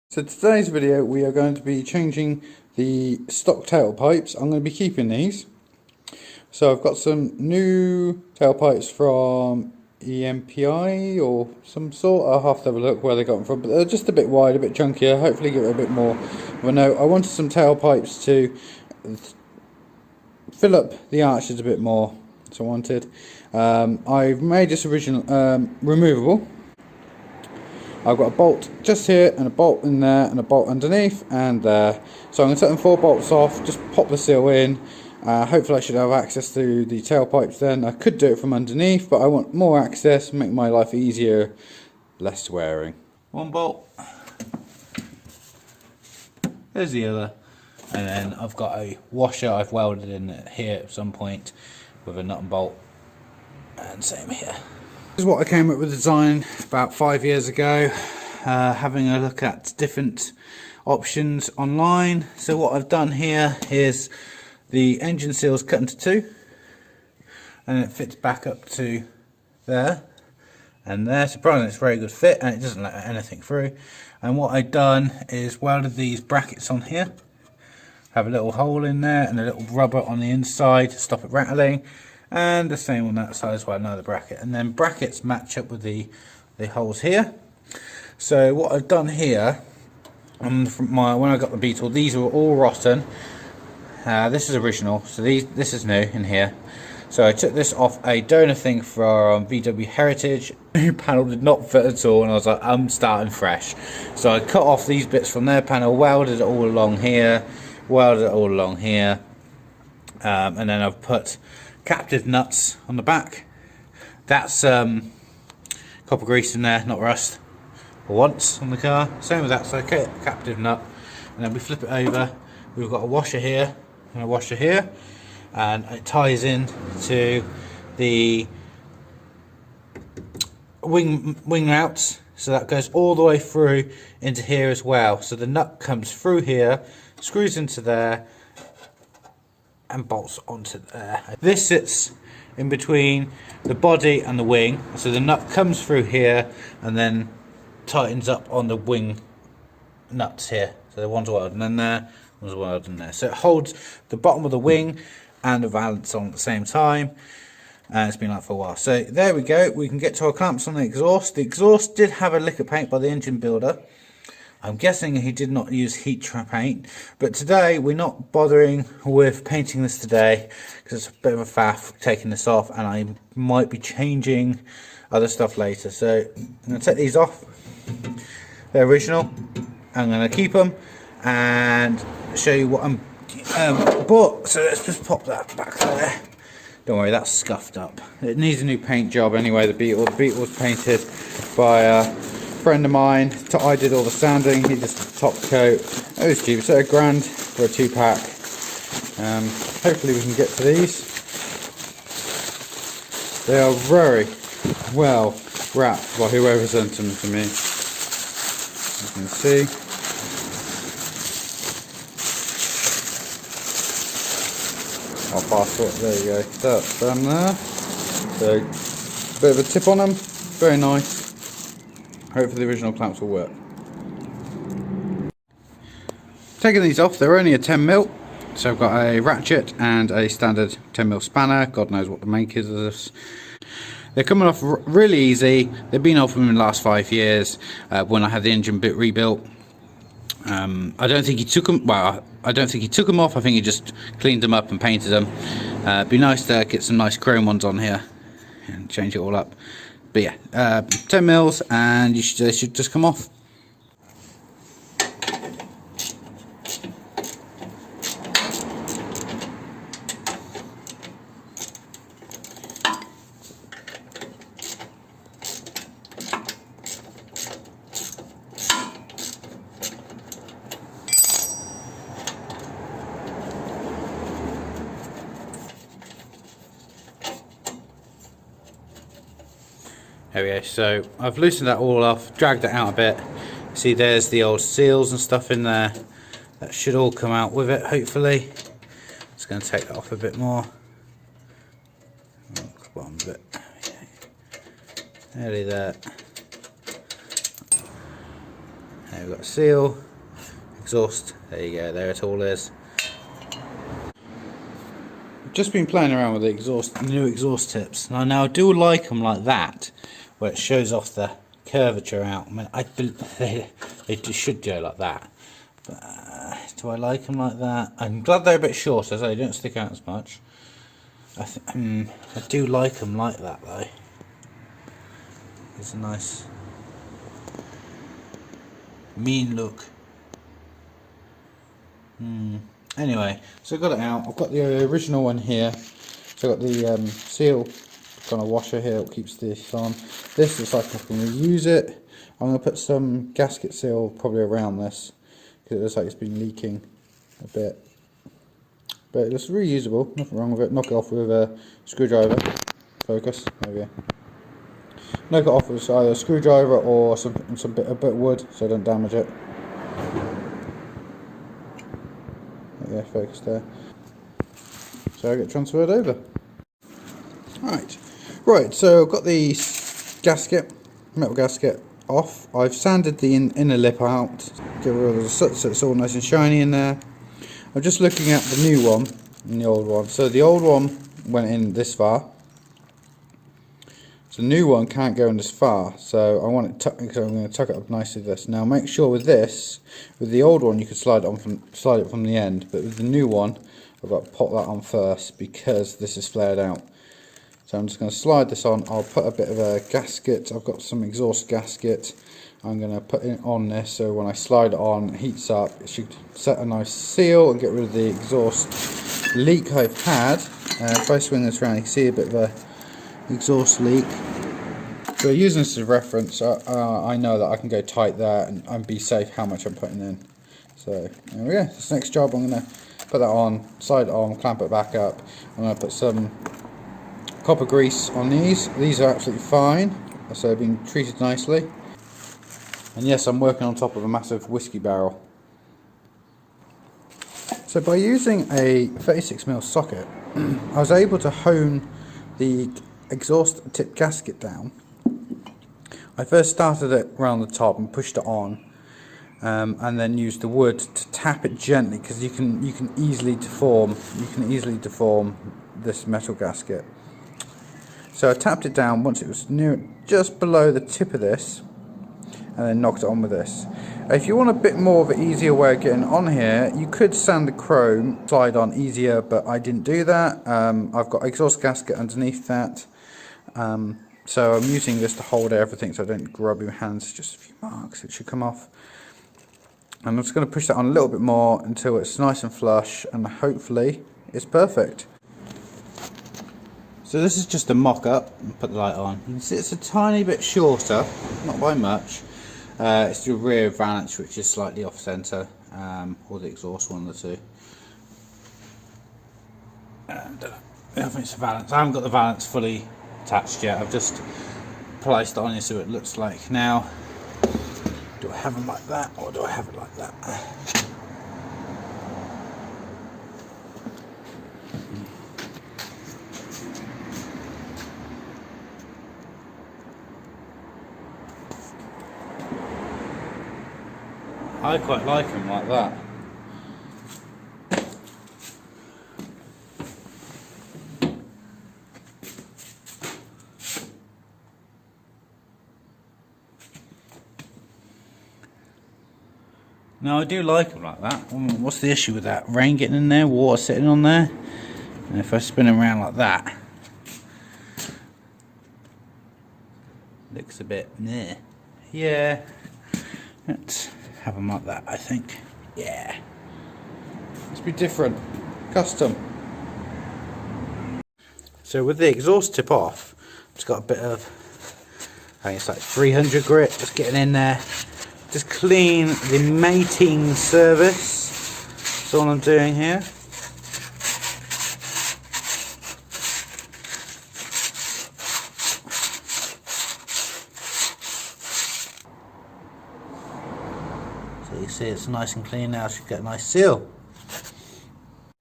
So today's video we are going to be changing the stock tailpipes. I'm going to be keeping these. So I've got some new tailpipes from EMPi or some sort. I'll have to have a look where they got them from, but they're just a bit wide, a bit chunkier, hopefully give it a bit more of a note. I wanted some tailpipes to fill up the arches a bit more, so I wanted. I've made this original removable. I've got a bolt just here and a bolt in there and a bolt underneath and there. So I'm going to take them 4 bolts off, just pop the seal in. Hopefully I should have access to the tailpipes then. I could do it from underneath, but I want more access, make my life easier, less swearing. 1 bolt. There's the other. And then I've got a washer I've welded in here at some point with a nut and bolt. And same here. This is what I came up with the design about 5 years ago, having a look at different options online. So what I've done here is the engine seal is cut into 2 and it fits back up to there and there. Surprisingly, it's a very good fit and it doesn't let anything through. And what I've done is welded these brackets on here, have a little hole in there and a little rubber on the inside to stop it rattling. And the same on that side as well, another bracket, and then brackets match up with the holes here. So what I've done here, when I got the Beetle, these were all rotten. This is original, so this is new in here. So I took this off a donor thing from VW Heritage. The panel did not fit at all, and I was like, I'm starting fresh. So I cut off these bits from their panel, welded it all along here, welded it all along here, and then I've put captive nuts on the back. That's copper grease in there, not rust, for once on the car. Same with that, so okay, captive nut, and then we flip it over. We've got a washer here and a washer here, and it ties in to the wing mounts, so that goes all the way through into here as well. So the nut comes through here, screws into there, and bolts onto there. This sits in between the body and the wing, so the nut comes through here and then tightens up on the wing nuts here. So the one's welded in there, one's welded in there. So it holds the bottom of the wing and the valance on at the same time, and it's been like for a while. So there we go, we can get to our clamps on the exhaust. The exhaust did have a lick of paint by the engine builder. I'm guessing he did not use heat trap paint, but today we're not bothering with painting this today because it's a bit of a faff taking this off, and I might be changing other stuff later. So I'm going to take these off. They're original. I'm going to keep them and show you what I'm bought. So let's just pop that back there. Don't worry, that's scuffed up. It needs a new paint job anyway. The Beetle was painted by friend of mine. I did all the sanding, he just top coat. It was cheap, so £1 for a 2-pack. Hopefully we can get to these. They are very well wrapped by whoever sent them to me. You can see. I'll pass it, there you go. That's them there. So, a bit of a tip on them, very nice. Hopefully the original clamps will work. Taking these off, they're only a 10mm, so I've got a ratchet and a standard 10mm spanner. God knows what the make is of this. They're coming off really easy. They've been off them in the last 5 years when I had the engine bit rebuilt. I don't think he took them. Well, I don't think he took them off. I think he just cleaned them up and painted them. It'd be nice to get some nice chrome ones on here and change it all up. But yeah, 10mm, and they should just come off. There we go, so I've loosened that all off, dragged it out a bit. See, there's the old seals and stuff in there. That should all come out with it, hopefully. Just going to take that off a bit more. Bottom bit. Nearly there. There we've got seal, exhaust, there you go, there it all is. I've just been playing around with the new exhaust tips. Now I do like them like that, where it shows off the curvature out. I mean, they should go like that. But, do I like them like that? I'm glad they're a bit shorter, so they don't stick out as much. I do like them like that though. It's a nice mean look. Anyway, so I got it out. I've got the original one here. So I've got the seal kind of washer here that keeps this on. This looks like I can reuse it. I'm going to put some gasket seal probably around this because it looks like it's been leaking a bit. But it looks reusable, nothing wrong with it. Knock it off with a screwdriver. Focus, there we go. Knock it off with either a screwdriver or a bit of wood so I don't damage it. Yeah, focus there. So I get transferred over. Right, so I've got the gasket, metal gasket off. I've sanded the inner lip out, get rid of the soot so it's all nice and shiny in there. I'm just looking at the new one and the old one. So the old one went in this far. So the new one can't go in this far. So I want it so I'm going to tuck it up nicely with this. Now make sure with this, with the old one you could slide it from the end, but with the new one I've got to pop that on first because this is flared out. So I'm just going to slide this on. I'll put a bit of a gasket. I've got some exhaust gasket. I'm going to put it on this so when I slide it on, it heats up. It should set a nice seal and get rid of the exhaust leak I've had. If I swing this around, you can see a bit of a exhaust leak. So using this as a reference, I know that I can go tight there and be safe how much I'm putting in. So there we go. This next job, I'm going to put that on, slide it on, clamp it back up. I'm going to put some copper grease on these. These are absolutely fine, so they've been treated nicely. And yes, I'm working on top of a massive whiskey barrel. So by using a 36mm socket, I was able to hone the exhaust tip gasket down. I first started it around the top and pushed it on, and then used the wood to tap it gently because you can easily deform this metal gasket. So I tapped it down once it was near just below the tip of this, and then knocked it on with this. If you want a bit more of an easier way of getting on here, you could sand the chrome, slide on easier, but I didn't do that. I've got exhaust gasket underneath that, so I'm using this to hold everything so I don't grab your hands. Just a few marks, it should come off. I'm just going to push that on a little bit more until it's nice and flush, and hopefully it's perfect. So this is just a mock-up. Put the light on. You can see it's a tiny bit shorter, not by much. It's the rear valance which is slightly off centre, or the exhaust, one of the two. And I think it's a valance. I haven't got the valance fully attached yet. I've just placed it on here so it looks like. Now, do I have it like that or do I have it like that? I quite like them like that. No, I do like them like that. What's the issue with that? Rain getting in there, water sitting on there. And if I spin them around like that, looks a bit meh. Yeah, let's have them like that, I think. Yeah. Let's be different. Custom. So with the exhaust tip off, it's got a bit of, I think it's like 300 grit, just getting in there. Just clean the mating surface. That's all I'm doing here. So you see it's nice and clean now, should get a nice seal.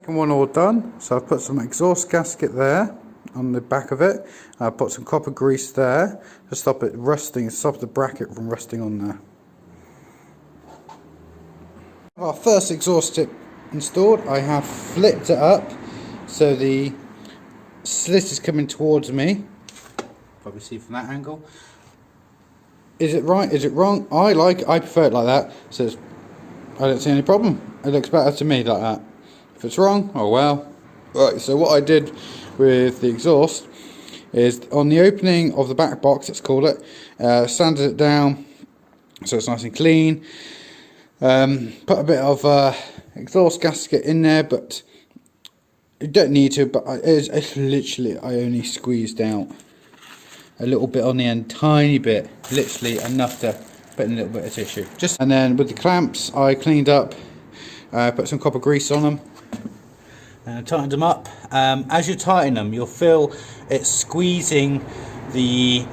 Second one all done, so I've put some exhaust gasket there on the back of it. I've put some copper grease there to stop it rusting, stop the bracket from rusting on there. Our first exhaust tip installed. I have flipped it up so the slit is coming towards me. Probably see from that angle. Is it right? Is it wrong? I prefer it like that. So I don't see any problem. It looks better to me like that. If it's wrong, oh well. Right, so what I did with the exhaust is on the opening of the back box, let's call it, sanded it down so it's nice and clean. Put a bit of exhaust gasket in there, but you don't need to, but it's literally, I only squeezed out a little bit on the end, tiny bit, literally enough to put in a little bit of tissue. And then with the clamps, I cleaned up, put some copper grease on them, and tightened them up. As you tighten them, you'll feel it squeezing the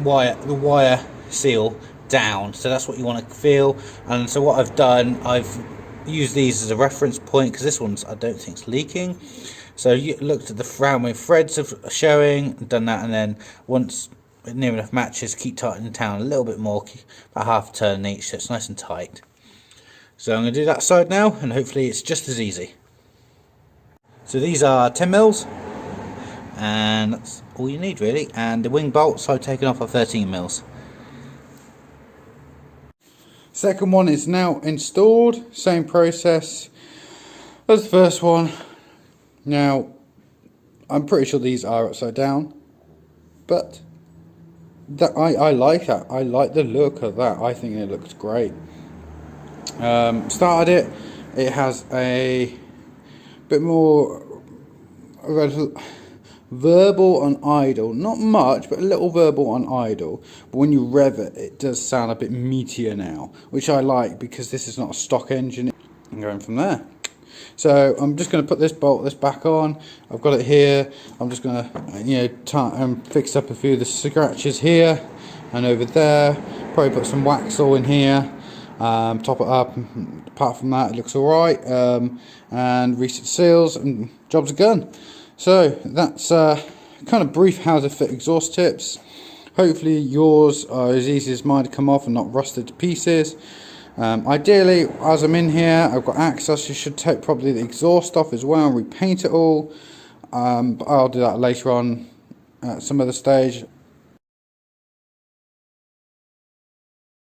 wire seal down, so that's what you want to feel. And so what I've done, I've used these as a reference point, because this one's, I don't think it's leaking. So you looked at the round where threads are showing, done that, and then once near enough matches, keep tightening down a little bit more, about half a turn each, so it's nice and tight. So I'm going to do that side now, and hopefully it's just as easy. So these are 10 mils, and that's all you need really. And the wing bolts I've taken off are 13 mils. Second one is now installed, same process as the first one. Now, I'm pretty sure these are upside down, but I like that. I like the look of that. I think it looks great. Started it. It has a bit more verbal on idle. Not much, but a little verbal on idle. But when you rev it, it does sound a bit meatier now, which I like because this is not a stock engine. I'm going from there. So I'm just going to put this back on. I've got it here. I'm just going to fix up a few of the scratches here and over there. Probably put some Waxall in here. Top it up. Apart from that, it looks alright. And reset seals and jobs are done. So that's kind of brief how to fit exhaust tips. Hopefully yours are as easy as mine to come off and not rusted to pieces. Ideally, as I'm in here, I've got access. You should take probably the exhaust off as well and repaint it all. But I'll do that later on at some other stage.